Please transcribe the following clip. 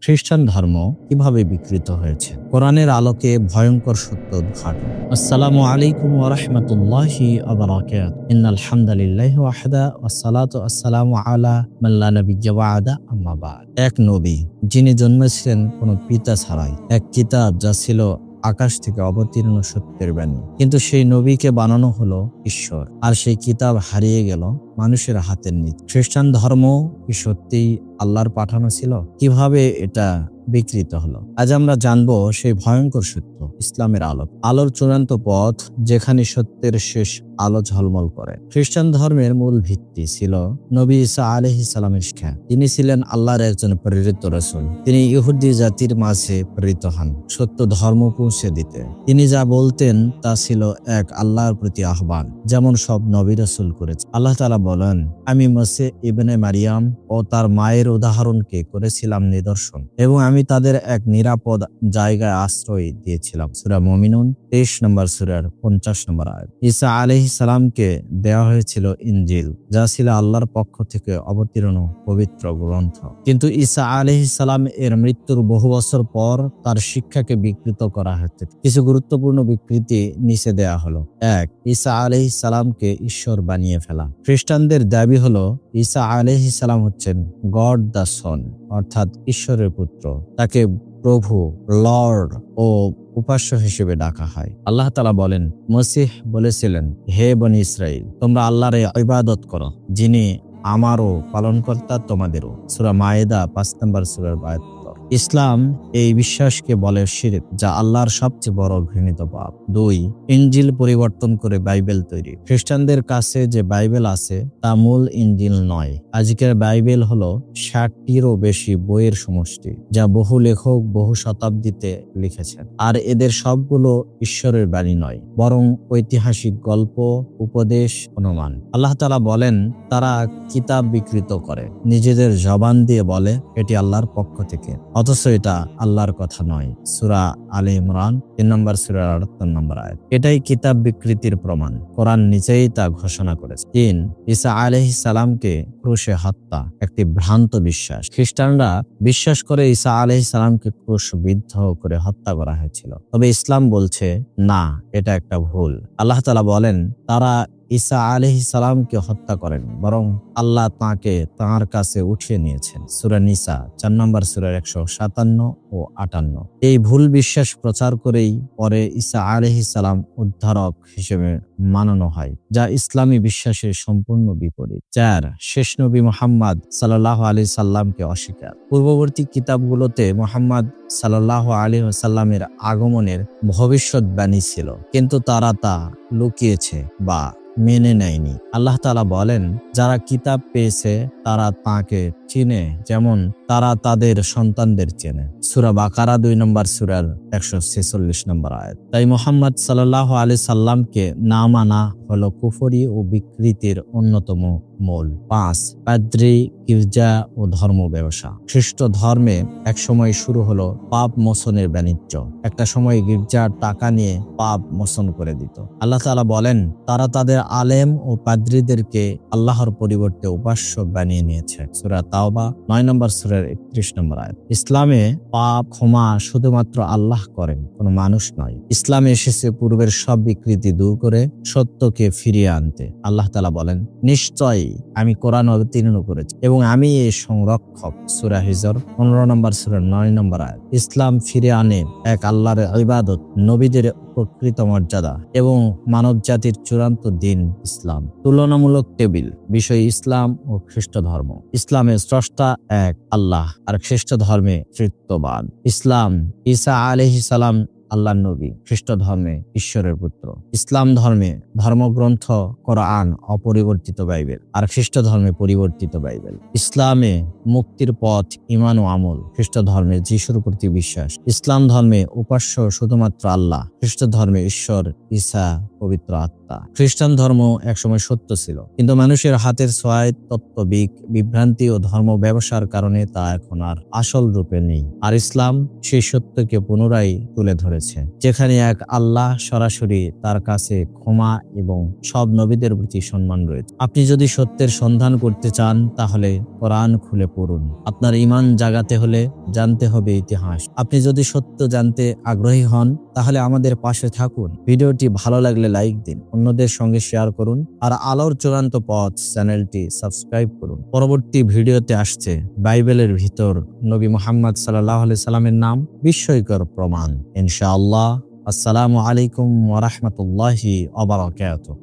খ্রিস্টান ধর্ম কিভাবে বিকৃত হয়েছে, কোরআনের আলোকে ভয়ঙ্কর সত্য উদ্ঘাটন। আসসালামু আলাইকুম ওয়া রাহমাতুল্লাহি ওয়া বারাকাতুহু। ইন্নাল হামদালিল্লাহি ওয়াহদা ওয়াসসালাতু ওয়াসসালামু আলা মান লা নাবিয়্যা বা'দা, আম্মা বা'দ। এক নবী যিনি জন্মেছিলেন কোনো পিতা ছাড়াই, এক কিতাব যা ছিল আকাশ থেকে অবতীর্ণ সত্যের বাণী, কিন্তু সেই নবীকে বানানো হলো ঈশ্বর, আর সেই কিতাব হারিয়ে গেল মানুষের হাতের নিচে। খ্রিস্টান ধর্ম কি সত্যিই আল্লাহর পাঠানো ছিল? কিভাবে এটা বিকৃত হলো? আজ আমরা জানবো সেই ভয়ঙ্কর সত্য, ইসলামের আলো, আলোর চূড়ান্ত পথ যেখানে সত্যের শেষ আলো ঝলমল করে। খ্রিস্টান ধর্মের মূল ভিত্তি ছিল নবী ঈসা আলাইহিস সালামের শিক্ষা। তিনি ছিলেন আল্লাহর একজন প্রেরিত রাসূল। তিনি ইহুদি জাতির মাঝে প্রেরিত হন সত্য ধর্ম পৌঁছে দিতে। তিনি যা বলতেন তা ছিল এক আল্লাহর প্রতি আহ্বান, যেমন সব নবী রাসূল করেছে। আল্লাহ তাআলা বলেন, আমি মসিহ ইবনে মারিয়াম ও তার মায়ের উদাহরণকে করেছিলাম নিদর্শন, এবং আমি তাদের এক নিরাপদ জায়গায় আশ্রয় দিয়েছিলাম। সূরা মুমিনুন 23 নম্বর সূরার 50 নম্বর আয়াত। ঈসা আলাইহিস সালামকে দেওয়া হয়েছিল ইনজিল, যা ছিল আল্লাহর পক্ষ থেকে অবতীর্ণ পবিত্র গ্রন্থ। কিন্তু ঈসা আলাইহিস সালাম এর মৃত্যুর বহু বছর পর তার শিক্ষাকে বিকৃত করা হয়েছে। কিছু গুরুত্বপূর্ণ বিকৃতি নিচে দেয়া হলো। 1. ঈসা আলাইহিস সালামকে ঈশ্বর বানিয়ে ফেলা। খ্রিস্টানদের দাবি হলো ঈসা আলাইহিস সালাম হচ্ছেন গড দ্য সন, অর্থাৎ ঈশ্বরের পুত্র। তাকে প্রভু, লর্ড ও উপাস্য হিসেবে ডাকা হয়। আল্লাহ তাআলা বলেন, মসিহ বলেছিলেন, হে বনি ইসরাইল, তোমরা আল্লাহর ইবাদত করো, যিনি আমারও পালনকর্তা, তোমাদেরও। সূরা মায়েদা 5 নম্বর সূরার আয়াত। ইসলাম এই বিশ্বাসকে বলে শিরক, যা আল্লাহর সবচেয়ে বড় ঘৃণিত পাপ। 2. ইনজিল পরিবর্তন করে বাইবেল তৈরি। খ্রিস্টানদের কাছে যে বাইবেল আছে তা মূল ইনজিল নয়। আজকের বাইবেল হলো 60টিরও বেশি বইয়ের সমষ্টি, যা বহু লেখক বহু শতাব্দীতে লিখেছেন। আর এদের সবগুলো ঈশ্বরের বাণী নয়, বরং ঐতিহাসিক গল্প, উপদেশ, অনুমান। আল্লাহ তাআলা বলেন, তারা কিতাব বিকৃত করে, নিজেদের জবান দিয়ে বলে এটি আল্লাহর পক্ষ থেকে, অথচ এটা আল্লাহর কথা নয়। সূরা আলে ইমরান 3 নম্বর সূরার 78 নম্বর আয়াত। এটাই কিতাব বিকৃতির প্রমাণ। কোরআন নিজেই তা ঘোষণা করেছে। 3. ঈসা আলাইহিস সালামকে ক্রুশে হত্যা একটি ভ্রান্ত বিশ্বাস। খ্রিস্টানরা বিশ্বাস করে ঈসা আলাইহিস সালামকে ক্রুশবিদ্ধ করে হত্যা করা হয়েছিল, তবে ইসলাম বলছে না, এটা একটা ভুল। আল্লাহ তাআলা বলেন, তারা ঈসা আলাইহিস সালামকে হত্যা করেন, বরং আল্লাহ তাঁকে তাঁর কাছে উঠিয়ে নিয়েছেন। সূরা নিসা 4 নম্বর সূরার 157 ও 58। এই ভুল বিশ্বাস প্রচার করেই পরে ঈসা আলাইহিস সালাম উদ্ধারক হিসেবে মানানো হয়, যা ইসলামী বিশ্বাসের সম্পূর্ণ বিপরীত। 4. শেষ নবী মুহাম্মদ সাল্লাল্লাহু আলাইহি সাল্লামকে অস্বীকার। পূর্ববর্তী কিতাবগুলোতে মুহাম্মদ সাল্লাল্লাহু আলাইহি ওয়াসাল্লামের আগমনের ভবিষ্যৎবাণী ছিল, কিন্তু তারা তা লুকিয়েছে বা মেনে নেয়নি। আল্লাহ তাআলা বলেন, যারা কিতাব পেয়েছে তারা তাকে চিনে, যেমন তারা তাদের সন্তানদের চেনে। সূরা বাকারা 2 নম্বর সূরার 146 নম্বর আয়াত। তাই মুহাম্মদ সাল্লাল্লাহু আলাইহি সাল্লামকে না মানা হলো কুফরি ও বিকৃতির অন্যতম মূল। 5. পাদ্রী, গির্জা ও ধর্ম ব্যবসা। খ্রিস্ট ধর্মে এক সময় শুরু হলো পাপ মোচনের বাণিজ্য। একটা সময় গির্জার টাকা নিয়ে পাপ মোচন করে দিত। আল্লাহ তাআলা বলেন, তারা তাদের আলেম ও পাদ্রীদেরকে আল্লাহর পরিবর্তে উপাস্য বানিয়ে নিয়েছে। সূরা তাওবা 9 নম্বর সূরার 31 নম্বর আয়াত। ইসলামে পাপ ক্ষমা শুধুমাত্র আল্লাহ করেন, কোনো মানুষ নয়। ইসলামে এসেছে পূর্বের সব বিকৃতি দূর করে সত্যকে ফিরিয়ে আনতে। আল্লাহ তাআলা বলেন, নিশ্চয়ই আমি কোরআন অবতীর্ণ করেছি এবং আমি এই সংরক্ষক। সূরা হিজর 15 নম্বর সূরার 9 নম্বর আয়াত। ইসলাম ফিরে আনে এক আল্লাহর ইবাদত, নবীদের প্রকৃত মর্যাদা এবং মানব জাতির চূড়ান্ত দিন ইসলাম। তুলনামূলক টেবিল বিষয় ইসলাম ও খ্রিস্ট ধর্ম। ইসলামের স্রষ্টা এক আল্লাহ, আর খ্রিস্ট ধর্মে তৃতীয়বাদ। ইসলাম ঈসা আলাইহিস সালাম আল্লাহর নবী, খ্রিস্ট ধর্মে ঈশ্বরের পুত্র। ইসলাম ধর্মে ধর্মগ্রন্থ কোরআন অপরিবর্তিত বাইবেল, আর খ্রিস্ট ধর্মে পরিবর্তিত বাইবেল। ইসলামে মুক্তির পথ ঈমান ও আমল, খ্রিস্ট ধর্মে যিশুর প্রতি বিশ্বাস। ইসলাম ধর্মে উপাস্য শুধুমাত্র আল্লাহ, খ্রিস্ট ধর্মে ঈশ্বর, ঈসা, পবিত্র আত্মা। খ্রিস্টান ধর্ম একসময় সত্য ছিল, কিন্তু মানুষের হাতের ছোঁয়ায় তত্ত্ববিক বিভ্রান্তি ও ধর্ম ব্যবসার কারণে তা এখন আর আসল রূপে নেই। আর ইসলাম সেই সত্যকে পুনরায় তুলে ধরেছে। রয়েছে, যেখানে এক আল্লাহ সরাসরি তার কাছে ক্ষমা এবং সব নবীদের প্রতি সম্মান রয়েছে। আপনি যদি সত্যের সন্ধান করতে চান তাহলে কোরআন খুলে পড়ুন। আপনার ঈমান জাগাতে হলে জানতে হবে ইতিহাস। আপনি যদি সত্য জানতে আগ্রহী হন তাহলে আমাদের পাশে থাকুন। ভিডিওটি ভালো লাগলে লাইক দিন, অন্যদের সঙ্গে শেয়ার করুন, আর আলোর চূড়ান্ত পথ চ্যানেলটি সাবস্ক্রাইব করুন। পরবর্তী ভিডিওতে আসছে বাইবেলের ভিতর নবী মুহাম্মদ সাল্লাল্লাহু আলাইহি সাল্লামের নাম, বিস্ময়কর প্রমাণ। ইনশাআল্লাহ। আসসালামু আলাইকুম ওয়া রাহমাতুল্লাহি ওয়া বারাকাতুহু।